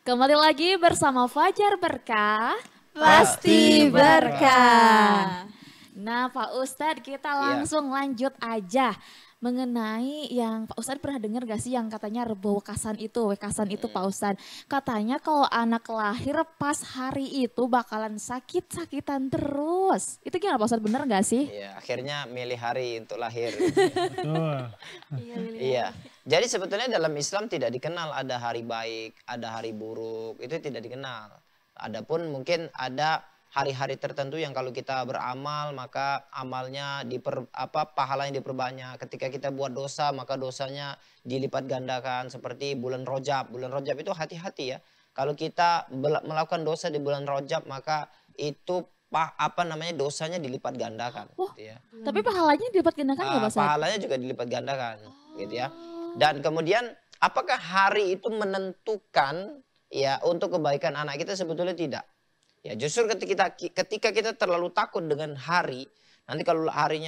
Kembali lagi bersama Fajar Berkah. Pasti berkah. Nah Pak Ustadz, kita langsung lanjut aja mengenai yang Pak Ustadz pernah dengar gak sih yang katanya rebo wekasan itu Pak Ustadz. Katanya kalau anak lahir pas hari itu bakalan sakit-sakitan terus. Itu gimana Pak Ustadz, bener gak sih? Iya, akhirnya milih hari untuk lahir. Betul. Iya. Jadi sebetulnya dalam Islam tidak dikenal ada hari baik, ada hari buruk, itu tidak dikenal. Adapun mungkin ada hari-hari tertentu yang kalau kita beramal maka amalnya pahalanya diperbanyak. Ketika kita buat dosa maka dosanya dilipat gandakan, seperti bulan Rajab. Bulan Rajab itu hati-hati ya. Kalau kita melakukan dosa di bulan Rajab maka itu dosanya dilipat gandakan. Oh, gitu ya. Tapi pahalanya dilipat gandakan nggak Pak Ustadz? Pahalanya juga dilipat gandakan, gitu ya. Dan kemudian apakah hari itu menentukan ya untuk kebaikan anak kita? Sebetulnya tidak. Ya justru ketika kita terlalu takut dengan hari, nanti kalau hari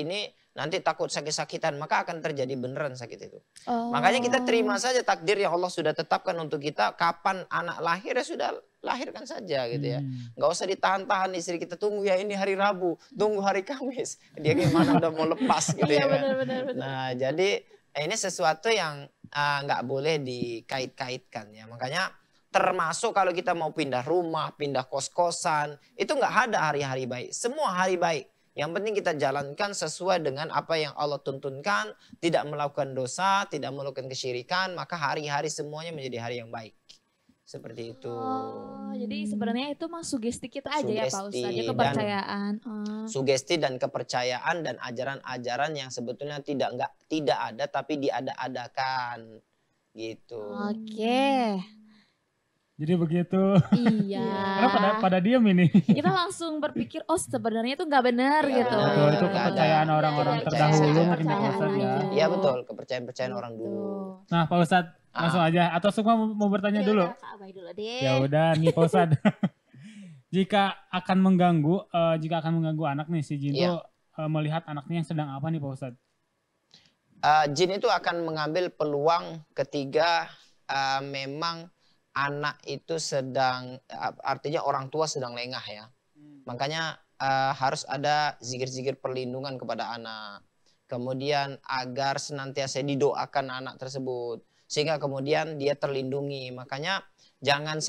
ini nanti takut sakit-sakitan, maka akan terjadi beneran sakit itu. Makanya kita terima saja takdir yang Allah sudah tetapkan untuk kita. Kapan anak lahir ya sudah lahirkan saja gitu ya. Nggak usah ditahan-tahan istri kita, tunggu ya ini hari Rabu, tunggu hari Kamis. Dia gimana udah mau lepas gitu ya. Benar. Nah jadi ini sesuatu yang nggak boleh dikait-kaitkan ya. Makanya termasuk kalau kita mau pindah rumah, pindah kos-kosan, itu nggak ada hari-hari baik. Semua hari baik. Yang penting kita jalankan sesuai dengan apa yang Allah tuntunkan, tidak melakukan dosa, tidak melakukan kesyirikan, maka hari-hari semuanya menjadi hari yang baik. Seperti itu. Jadi sebenarnya itu mah sugesti kita aja ya Pak Ustadz, ya kepercayaan. Sugesti dan kepercayaan dan ajaran-ajaran yang sebetulnya tidak ada tapi diada-adakan. Gitu. Oke. Jadi begitu. Iya. Karena pada diam ini. Kita langsung berpikir, oh sebenarnya itu nggak benar gitu. Betul, itu kepercayaan orang-orang terdahulu mungkin Pak Ustadz ya. Iya betul, kepercayaan orang dulu. Nah Pak Ustadz langsung aja, atau semua mau bertanya dulu? Ya udah nih Pak Ustadz. Jika akan mengganggu anak nih si Jin itu melihat anaknya yang sedang apa nih Pak Ustadz? Jin itu akan mengambil peluang ketika memang anak itu sedang, artinya orang tua sedang lengah ya. Makanya harus ada zikir-zikir perlindungan kepada anak. Kemudian agar senantiasa didoakan anak tersebut. Sehingga kemudian dia terlindungi. Makanya jangan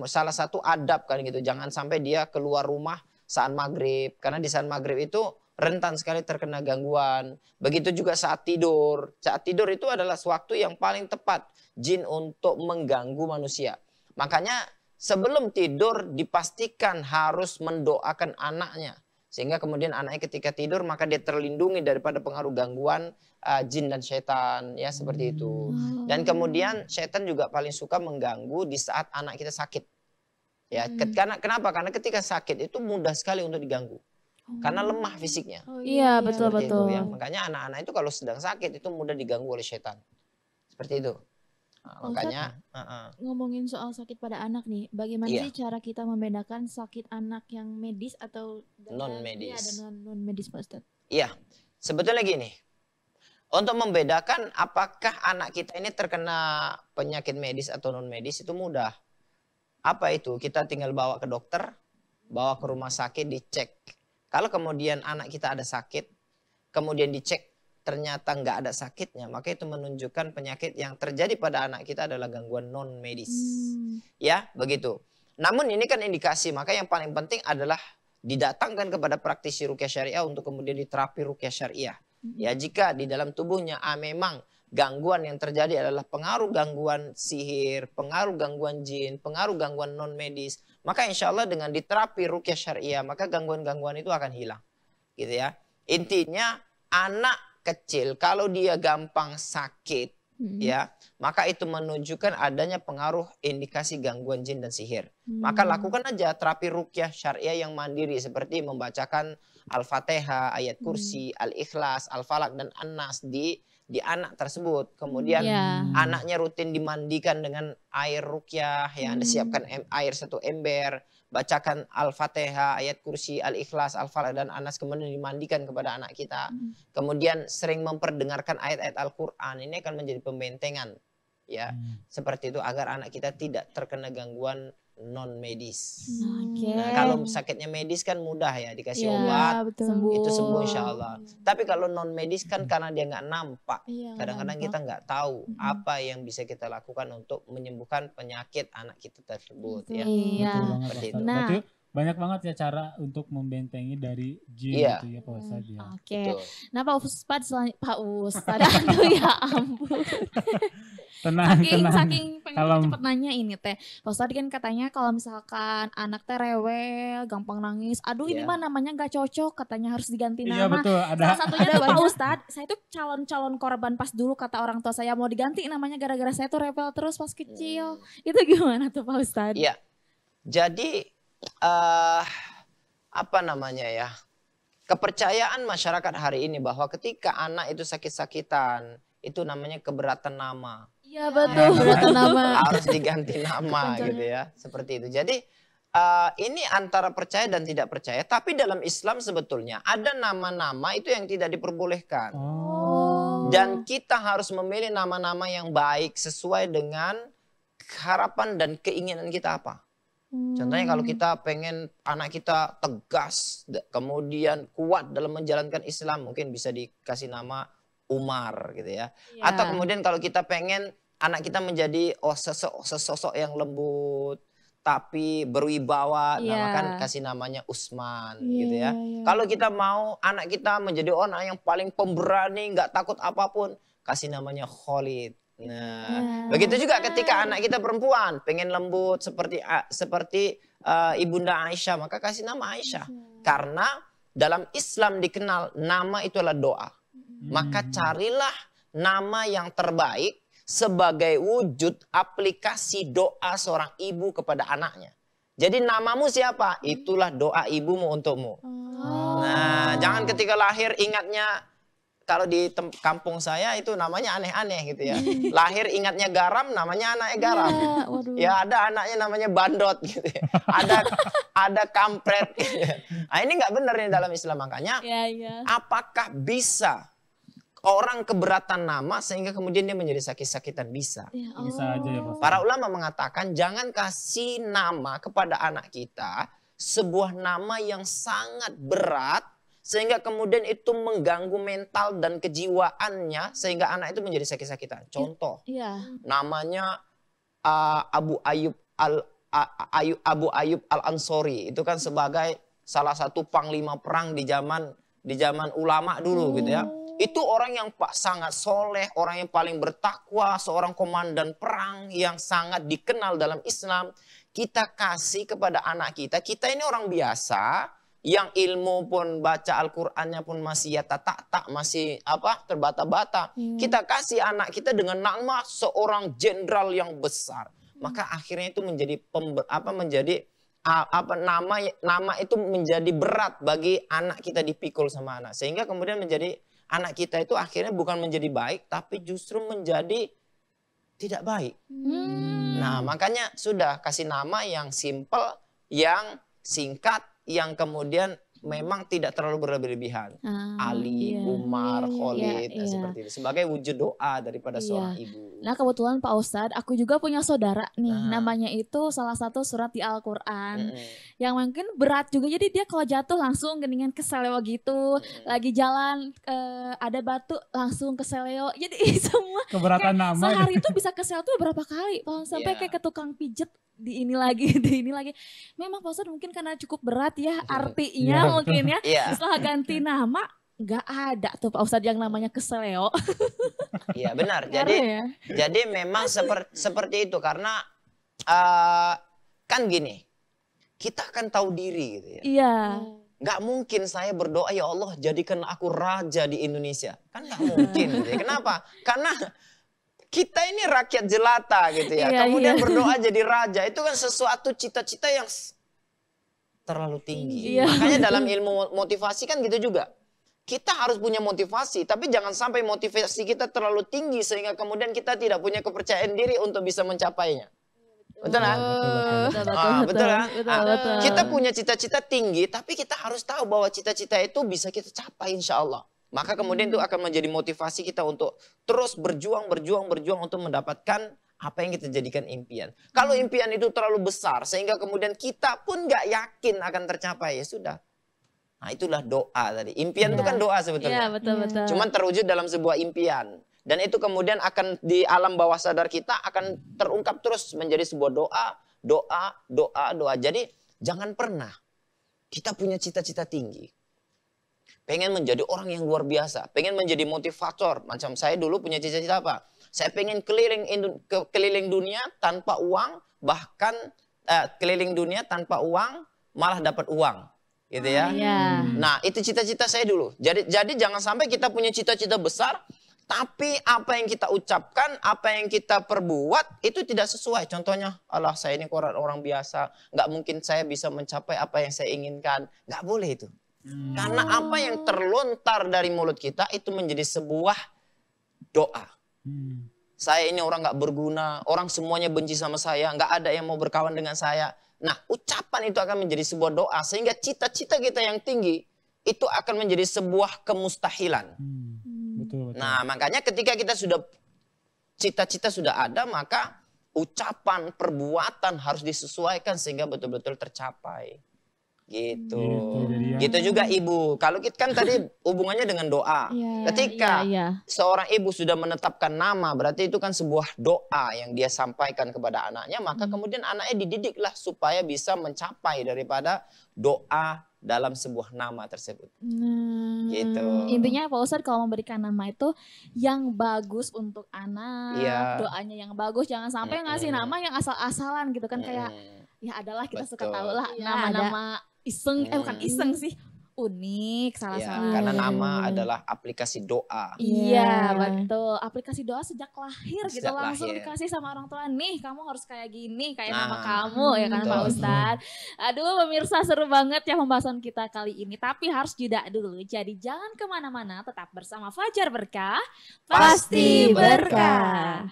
salah satu adab kan gitu. Jangan sampai dia keluar rumah saat maghrib. Karena di saat maghrib itu rentan sekali terkena gangguan. Begitu juga saat tidur. Saat tidur itu adalah waktu yang paling tepat jin untuk mengganggu manusia. Makanya sebelum tidur dipastikan harus mendoakan anaknya. Sehingga kemudian anaknya ketika tidur maka dia terlindungi daripada pengaruh gangguan jin dan setan. Ya seperti itu. Dan kemudian setan juga paling suka mengganggu di saat anak kita sakit. Ya, kenapa? Karena ketika sakit itu mudah sekali untuk diganggu. Karena lemah fisiknya. Iya betul. Ya. Makanya anak-anak itu kalau sedang sakit itu mudah diganggu oleh setan. Seperti itu. Nah, makanya ngomongin soal sakit pada anak nih, bagaimana sih cara kita membedakan sakit anak yang medis atau non medis? Iya, ada non medis Pak Ustadz. Iya, sebetulnya gini. Untuk membedakan apakah anak kita ini terkena penyakit medis atau non medis itu mudah. Apa itu? Kita tinggal bawa ke dokter, bawa ke rumah sakit, dicek. Kalau kemudian anak kita ada sakit, kemudian dicek ternyata nggak ada sakitnya, maka itu menunjukkan penyakit yang terjadi pada anak kita adalah gangguan non medis. Ya, begitu. Namun ini kan indikasi, maka yang paling penting adalah didatangkan kepada praktisi ruqyah syariah untuk kemudian diterapi ruqyah syariah. Ya, jika di dalam tubuhnya memang gangguan yang terjadi adalah pengaruh gangguan sihir, pengaruh gangguan jin, pengaruh gangguan non medis, maka insya Allah dengan diterapi ruqyah syariah maka gangguan-gangguan itu akan hilang. Gitu ya. Intinya anak kecil kalau dia gampang sakit ya, maka itu menunjukkan adanya pengaruh indikasi gangguan jin dan sihir. Maka lakukan aja terapi ruqyah syariah yang mandiri seperti membacakan Al-Fatihah, ayat kursi, Al-Ikhlas, Al-Falaq dan An-Nas di anak tersebut. Kemudian anaknya rutin dimandikan dengan air ruqyah yang Anda siapkan air 1 ember. Bacakan Al-Fatihah, ayat kursi, Al-Ikhlas, Al-Falaq dan An-Nas, kemudian dimandikan kepada anak kita. Kemudian sering memperdengarkan ayat-ayat Al-Quran. Ini akan menjadi pembentengan ya. Seperti itu agar anak kita tidak terkena gangguan non medis. Nah, kalau sakitnya medis kan mudah ya, dikasih obat itu sembuh insya Allah. Tapi kalau non medis kan karena dia nggak nampak, kadang-kadang kita nggak tahu apa yang bisa kita lakukan untuk menyembuhkan penyakit anak kita tersebut. Ya. Seperti itu. Berarti banyak banget ya cara untuk membentengi dari jin gitu ya Pak Ustadz ya. Oke. Nah Pak Ustadz aduh ya ampun. Saking pengen cepet nanya ini teh. Pak Ustadz kan katanya kalau misalkan anak teh rewel, gampang nangis. Aduh ini mah namanya gak cocok, katanya harus diganti nama. Iya betul. Salah satunya tuh Pak Ustadz, saya tuh calon korban pas dulu kata orang tua saya mau diganti namanya gara-gara saya tuh rewel terus pas kecil. Itu gimana tuh Pak Ustadz? Iya. Jadi apa namanya ya? Kepercayaan masyarakat hari ini bahwa ketika anak itu sakit-sakitan, itu namanya keberatan nama. Iya betul, keberatan nama. Harus diganti nama gitu ya, seperti itu. Jadi ini antara percaya dan tidak percaya, tapi dalam Islam sebetulnya ada nama-nama itu yang tidak diperbolehkan. Dan kita harus memilih nama-nama yang baik sesuai dengan harapan dan keinginan kita apa. Contohnya kalau kita pengen anak kita tegas, kemudian kuat dalam menjalankan Islam, mungkin bisa dikasih nama Umar gitu ya. Atau kemudian kalau kita pengen anak kita menjadi sosok yang lembut, tapi berwibawa, kan kasih namanya Usman gitu ya. Kalau kita mau anak kita menjadi orang yang paling pemberani, nggak takut apapun, kasih namanya Khalid. Nah, begitu juga ketika anak kita perempuan pengen lembut seperti Ibunda Aisyah, maka kasih nama Aisyah. Karena dalam Islam dikenal nama itu adalah doa. Maka carilah nama yang terbaik sebagai wujud aplikasi doa seorang ibu kepada anaknya. Jadi namamu siapa? Itulah doa ibumu untukmu. Nah, jangan ketika lahir ingatnya. Kalau di kampung saya itu namanya aneh-aneh gitu ya. Lahir ingatnya garam, namanya anaknya garam. Ya ada anaknya namanya bandot gitu ya. Ada kampret gitu ya. Nah ini nggak benar nih dalam Islam. Makanya apakah bisa orang keberatan nama sehingga kemudian dia menjadi sakit-sakitan? Bisa. Bisa aja ya Pak. Para ulama mengatakan jangan kasih nama kepada anak kita sebuah nama yang sangat berat sehingga kemudian itu mengganggu mental dan kejiwaannya sehingga anak itu menjadi sakit-sakitan. Contoh, namanya Abu Ayyub Al-Ansori, itu kan sebagai salah satu panglima perang di zaman ulama dulu gitu ya. Itu orang yang sangat soleh, orang yang paling bertakwa, seorang komandan perang yang sangat dikenal dalam Islam. Kita kasih kepada anak kita ini orang biasa. Yang ilmu pun baca Al-Qur'annya pun masih tak masih terbata-bata. Kita kasih anak kita dengan nama seorang jenderal yang besar. Maka akhirnya itu menjadi nama itu menjadi berat bagi anak kita dipikul sama anak. Sehingga kemudian menjadi anak kita itu akhirnya bukan menjadi baik tapi justru menjadi tidak baik. Nah, makanya sudah kasih nama yang simple, yang singkat, yang kemudian memang tidak terlalu berlebihan. Ali, Umar, Khalid, seperti itu. Sebagai wujud doa daripada seorang ibu. Nah kebetulan Pak Ustadz, aku juga punya saudara nih. Namanya itu salah satu surat di Al-Quran. Yang mungkin berat juga. Jadi dia kalau jatuh langsung geningan keseleo gitu. Lagi jalan ada batu langsung keseleo. Jadi semua keberatan nama. Sehari itu bisa keseleo tuh berapa kali. Sampai kayak ke tukang pijet. Di ini lagi. Memang Pak Ustadz mungkin karena cukup berat ya artinya mungkin ya. Setelah ganti nama nggak ada tuh Pak Ustadz yang namanya keseleo. Iya benar. Jadi memang seperti itu karena kan gini, kita kan tahu diri gitu ya. Iya. Nggak mungkin saya berdoa ya Allah jadikan aku raja di Indonesia. Kan nggak mungkin. Gitu ya. Kenapa? Karena kita ini rakyat jelata gitu ya. Kemudian berdoa jadi raja. Itu kan sesuatu cita-cita yang terlalu tinggi. Makanya dalam ilmu motivasi kan gitu juga. Kita harus punya motivasi. Tapi jangan sampai motivasi kita terlalu tinggi. Sehingga kemudian kita tidak punya kepercayaan diri untuk bisa mencapainya. Betul kan? Betul kan? Kita punya cita-cita tinggi. Tapi kita harus tahu bahwa cita-cita itu bisa kita capai insya Allah. Maka kemudian itu akan menjadi motivasi kita untuk terus berjuang untuk mendapatkan apa yang kita jadikan impian. Kalau impian itu terlalu besar sehingga kemudian kita pun nggak yakin akan tercapai, ya sudah. Nah itulah doa tadi. Impian itu kan doa sebetulnya. Iya, betul-betul. Cuman terwujud dalam sebuah impian. Dan itu kemudian akan di alam bawah sadar kita akan terungkap terus menjadi sebuah doa. Jadi jangan pernah kita punya cita-cita tinggi. Pengen menjadi orang yang luar biasa. Pengen menjadi motivator. Macam saya dulu punya cita-cita apa? Saya pengen keliling dunia tanpa uang. Bahkan keliling dunia tanpa uang malah dapat uang. Gitu ya. Nah itu cita-cita saya dulu. Jadi jangan sampai kita punya cita-cita besar. Tapi apa yang kita ucapkan, apa yang kita perbuat itu tidak sesuai. Contohnya, Allah saya ini orang biasa. Nggak mungkin saya bisa mencapai apa yang saya inginkan. Nggak boleh itu. Karena apa yang terlontar dari mulut kita itu menjadi sebuah doa. Saya ini orang nggak berguna, orang semuanya benci sama saya, nggak ada yang mau berkawan dengan saya. Nah, ucapan itu akan menjadi sebuah doa sehingga cita-cita kita yang tinggi itu akan menjadi sebuah kemustahilan. Betul. Nah, makanya ketika kita sudah cita-cita sudah ada, maka ucapan, perbuatan harus disesuaikan sehingga betul-betul tercapai. Gitu. Gitu juga ibu. Kalau kita kan tadi hubungannya dengan doa. Ketika seorang ibu sudah menetapkan nama, berarti itu kan sebuah doa yang dia sampaikan kepada anaknya, maka kemudian anaknya dididiklah supaya bisa mencapai daripada doa dalam sebuah nama tersebut. Gitu. Intinya Pak Ustadz kalau memberikan nama itu yang bagus untuk anak, doanya yang bagus, jangan sampai ngasih nama yang asal-asalan gitu kan, kayak ya adalah kita suka tahu lah nama-nama iseng, bukan iseng sih, unik, salah-salah. Karena nama adalah aplikasi doa. Iya, betul. Aplikasi doa sejak lahir gitu, langsung dikasih sama orang tua, nih kamu harus kayak gini, kayak nama kamu ya kan Pak Ustadz. Aduh pemirsa, seru banget ya pembahasan kita kali ini, tapi harus jeda dulu. Jadi jangan kemana-mana, tetap bersama Fajar Berkah, pasti berkah.